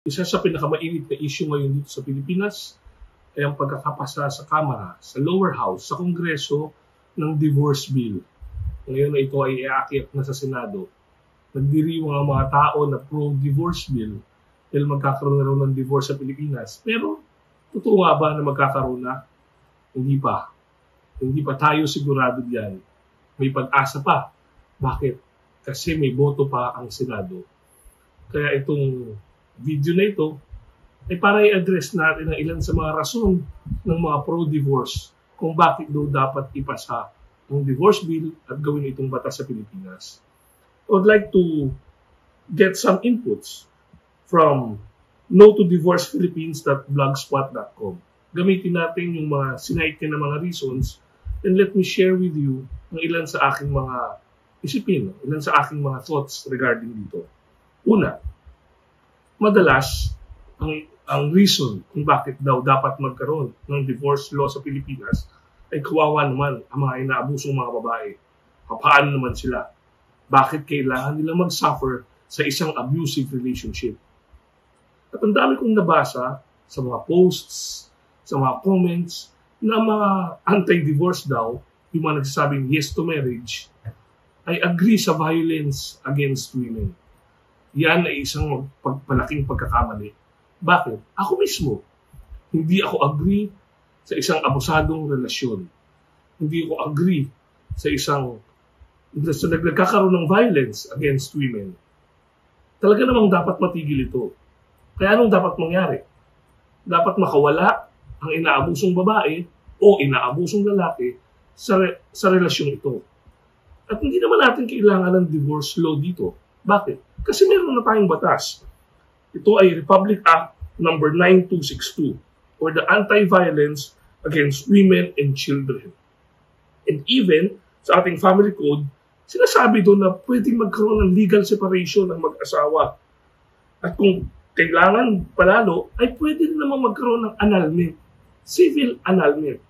Isa sa pinakamainit na issue ngayon dito sa Pilipinas ay ang pagkakapasa sa Kamara, sa lower house, sa Kongreso ng divorce bill. Ngayon na ito ay iakyat na sa Senado. Nagdiriwang ang mga tao na pro-divorce bill dahil magkakaroon na raw ng divorce sa Pilipinas. Pero totoo nga ba na magkakaroon na? Hindi pa. Hindi pa tayo sigurado diyan. May pag-asa pa. Bakit? Kasi may boto pa ang Senado. Kaya itong video na ito ay para i-address natin ang ilan sa mga rason ng mga pro-divorce kung bakit daw dapat ipasa ang divorce bill at gawin itong batas sa Pilipinas. I would like to get some inputs from no2divorcephilippines.blogspot.com. Gamitin natin yung mga sinite na mga reasons and let me share with you ang ilan sa aking mga isipin, ilan sa aking mga thoughts regarding dito. Una, madalas, ang reason kung bakit daw dapat magkaroon ng divorce law sa Pilipinas ay kawawa naman ang mga inaabusong mga babae. Paano naman sila? Bakit kailangan nilang mag-suffer sa isang abusive relationship? At ang dami kong nabasa sa mga posts, sa mga comments, na mga anti-divorce daw, yung mga nagsasabing yes to marriage, ay agree sa violence against women. Yan ay isang malaking pagkakamali. Bakit? Ako mismo, hindi ako agree sa isang abusadong relasyon. Hindi ako agree sa nagkakaroon ng violence against women. Talaga namang dapat matigil ito. Kaya anong dapat mangyari? Dapat makawala ang inaabusong babae o inaabusong lalaki sa relasyon ito. At hindi naman natin kailangan ng divorce law dito. Bakit? Kasi meron na tayong batas. Ito ay Republic Act number 9262 or the Anti-Violence Against Women and Children. And even sa ating family code, sinasabi doon na pwedeng magkaroon ng legal separation ng mag-asawa. At kung kailangan palalo, ay pwede naman magkaroon ng annulment, civil annulment.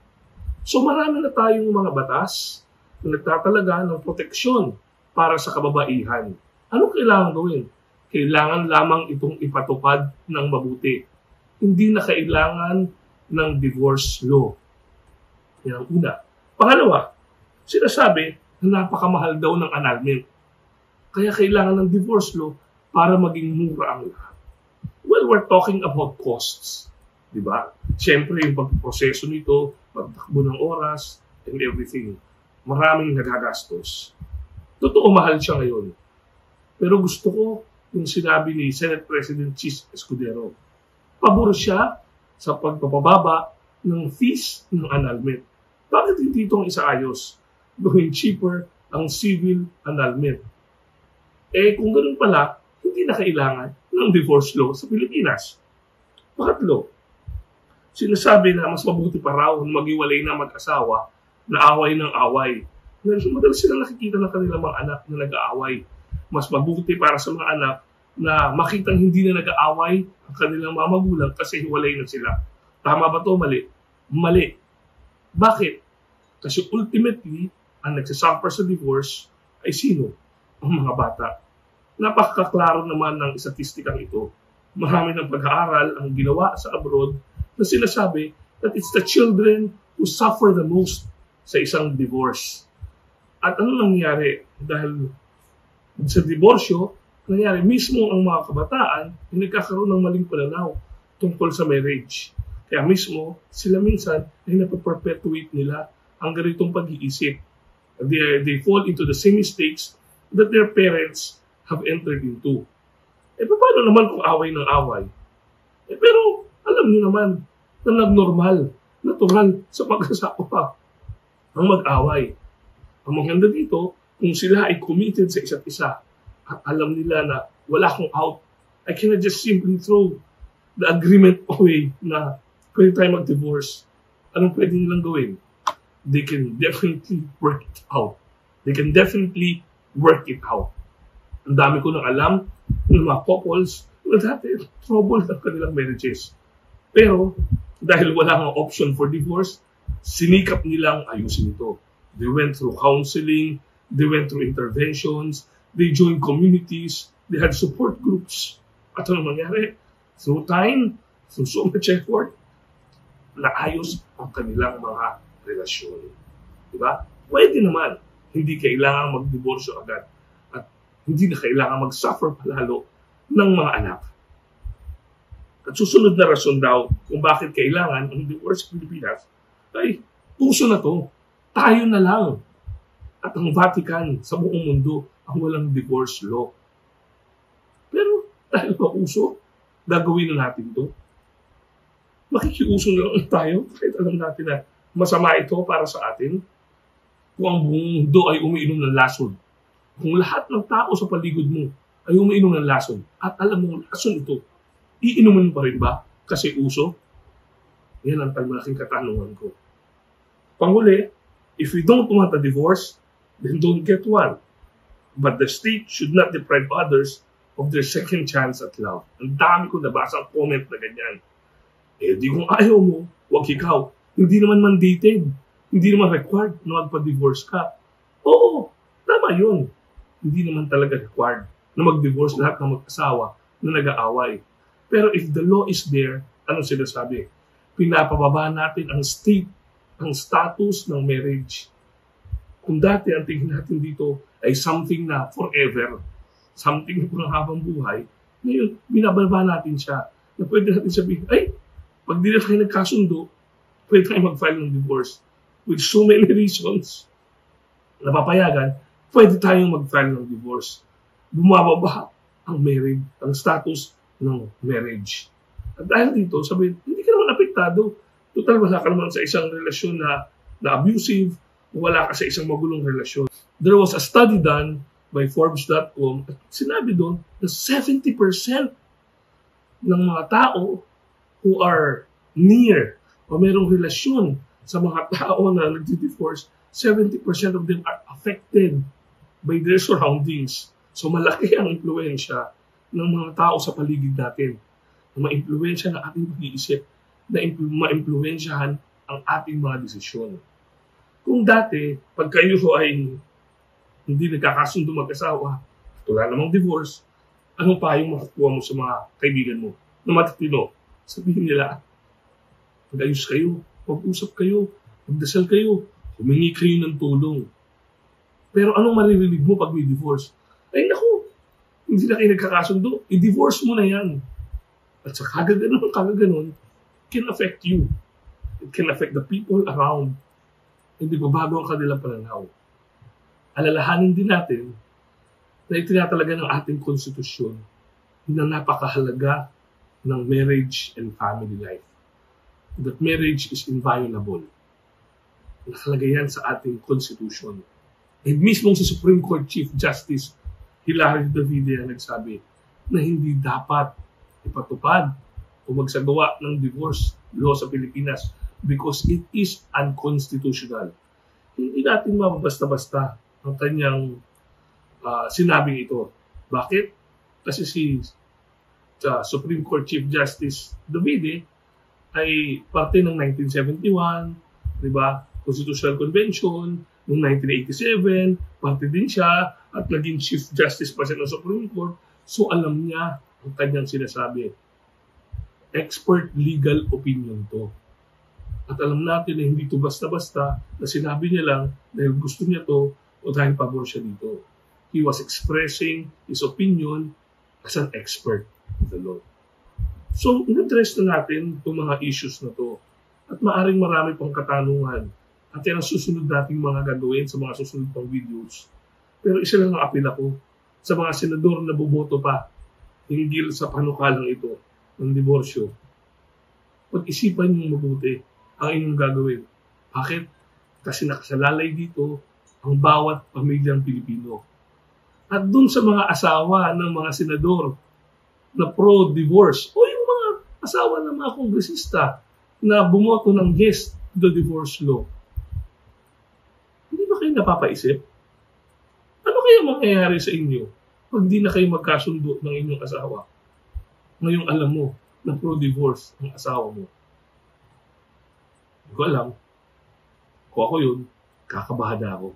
So marami na tayong mga batas na nagtatalaga ng proteksyon para sa kababaihan. Ano kailangan gawin? Kailangan lamang itong ipatupad ng mabuti. Hindi na kailangan ng divorce law. Yan ang una. Pangalawa, sinasabi na napakamahal daw ng annulment. Kaya kailangan ng divorce law para maging mura ang lahat. Well, we're talking about costs. Diba? Siyempre, yung pagproseso nito, pagtakbo ng oras, and everything. Maraming nagagastos. Totoo, mahal siya ngayon. Pero gusto ko yung sinabi ni Senate President Chis Escudero. Pabor siya sa pagpapababa ng fees ng annulment. Bakit hindi itong isaayos? Gawin cheaper ang civil annulment. Kung ganun pala, hindi na kailangan ng divorce law sa Pilipinas. Pangatlo, sinasabi na mas mabuti pa raw na maghiwalay na mag-asawa na away ng away. Madalas silang nakikita ng kanilang mga anak na nag-aaway. Mas mabuti para sa mga anak na makitang hindi na nag-aaway ang kanilang mga magulang kasi hiwalay na sila. Tama ba to? Mali. Mali. Bakit? Kasi ultimately, ang nagsasuffer sa divorce ay sino? Ang mga bata. Napakaklaro naman ng statistikang ito. Marami ng pag-aaral ang ginawa sa abroad na sinasabi that it's the children who suffer the most sa isang divorce. At ano nangyari? Dahil sa diborsyo, nangyari mismo ang mga kabataan ay nagkakaroon ng maling pananaw tungkol sa marriage. Kaya mismo, sila minsan ay napaperpetuate nila ang ganitong pag-iisip. They fall into the same mistakes that their parents have entered into. Paano naman kung away ng away? Pero alam niyo naman na normal, natural sa mag-asawa ang mag-away. Ang maganda dito, kung sila ay committed sa isa't isa at alam nila na wala akong out, I cannot just simply throw the agreement away na pwede tayo mag-divorce. Anong pwede nilang gawin? They can definitely work it out. They can definitely work it out. Ang dami ko nang alam ng mga couples na dati trouble ng kanilang marriages. Pero dahil wala nga option for divorce, sinikap nilang ayusin ito. They went through counseling, they went through interventions, they joined communities, they had support groups. At ano nangyari? through time, through so much effort, naayos ang kanilang mga relasyon. Diba? Pwede naman, hindi kailangan mag-divorce agad at hindi na kailangan mag-suffer palalo ng mga anak. At susunod na rason daw kung bakit kailangan ang divorce sa Pilipinas ay puso na to. Tayo na lang. At ang Vatican sa buong mundo ang walang divorce law. Pero dahil pa uso, gagawin na natin to. Makikiuso na lang tayo kahit alam natin na masama ito para sa atin. Kung ang buong mundo ay umiinom ng lason. Kung lahat ng tao sa paligid mo ay umiinom ng lason at alam mo lason ito, iinumin pa rin ba kasi uso? Yan ang malaking katanungan ko. Panghuli, if we don't want a divorce, then don't get one. But the state should not deprive others of their second chance at love. Ang dami ko nabasa ang comment na ganyan. Eh, di kung ayaw mo, wag ikaw. Hindi naman mandated. Hindi naman required na magpa-divorce ka. Oo, tama yun. Hindi naman talaga required na mag-divorce lahat ng mag-asawa na nag-aaway. Pero if the law is there, anong sinasabi? Pinapababa natin ang state, ang status ng marriage. Kung dati ang tingin natin dito ay something na forever, something na panghabang buhay, ngayon, binababa natin siya. Na pwede natin sabihin, ay, pag di na tayo nagkasundo, pwede tayo mag-file ng divorce. With so many reasons na papayagan, pwede tayong mag-file ng divorce. Bumababa ang marriage, ang status ng marriage. At dahil dito, sabihin, hindi ka naman apektado. Total, wala ka naman sa isang relasyon na abusive, wala ka sa isang magulong relasyon. There was a study done by Forbes.com at sinabi doon na 70% ng mga tao who are near o mayroong relasyon sa mga tao na nagdi-divorce, 70% of them are affected by their surroundings. So malaki ang impluensya ng mga tao sa paligid natin. Na ma-impluensya ng ating pag-iisip, na ma-impluensyahan ang ating mga desisyon. Kung dati, pag kayo ay hindi nagkakasundo mag-asawa, at wala namang divorce, anong payong makakuha mo sa mga kaibigan mo na matitino? Sabihin nila, mag-ayos kayo, mag-usap kayo, magdasal kayo, humingi kayo ng tulong. Pero anong maririnig mo pag may divorce? Ay naku, hindi na kayo nagkakasundo, i-divorce mo na yan. At sa kagaganon, can affect you. It can affect the people around. Hindi babago ang kanilang pananaw. Alalahanin din natin na itinatalaga ng ating konstitusyon na napakahalaga ng marriage and family life. That marriage is inviolable. Nakalagay yan sa ating konstitusyon. And mismo si Supreme Court Chief Justice Hilary Davide ang nagsabi na hindi dapat ipatupad o magsagawa ng divorce law sa Pilipinas because it is unconstitutional. Hindi natin mabasta-basta ang kanyang sinabing ito. Bakit? Kasi si Supreme Court Chief Justice Davide ay parte ng 1971, di ba? Constitutional Convention, noong 1987, parte din siya at naging Chief Justice pa siya ng Supreme Court. So alam niya ang kanyang sinasabi. Expert legal opinion to. At alam natin na hindi ito basta-basta na sinabi niya lang dahil gusto niya to o dahil pabor siya dito. He was expressing his opinion as an expert in the law. So, in-address na natin itong mga issues na to. At maaring marami pang katanungan. At yan ang susunod nating mga gagawin sa mga susunod pang videos. Pero isa lang ang apel ako sa mga senador na buboto pa hinggil sa panukalang ito ng diborsyo. Pag-isipan niyong mabuti ang inyong gagawin. Bakit? Kasi nakasalalay dito ang bawat pamilyang Pilipino. At dun sa mga asawa ng mga senador na pro-divorce o yung mga asawa ng mga kongresista na bumoto ng yes to the divorce law, hindi ba kayo napapaisip? Ano kaya mangyayari sa inyo pag di na kayo magkasundo ng inyong asawa? Ngayong alam mo na pro-divorce ang asawa mo. Hindi ko alam. Kung ako yun, kakabahada ako.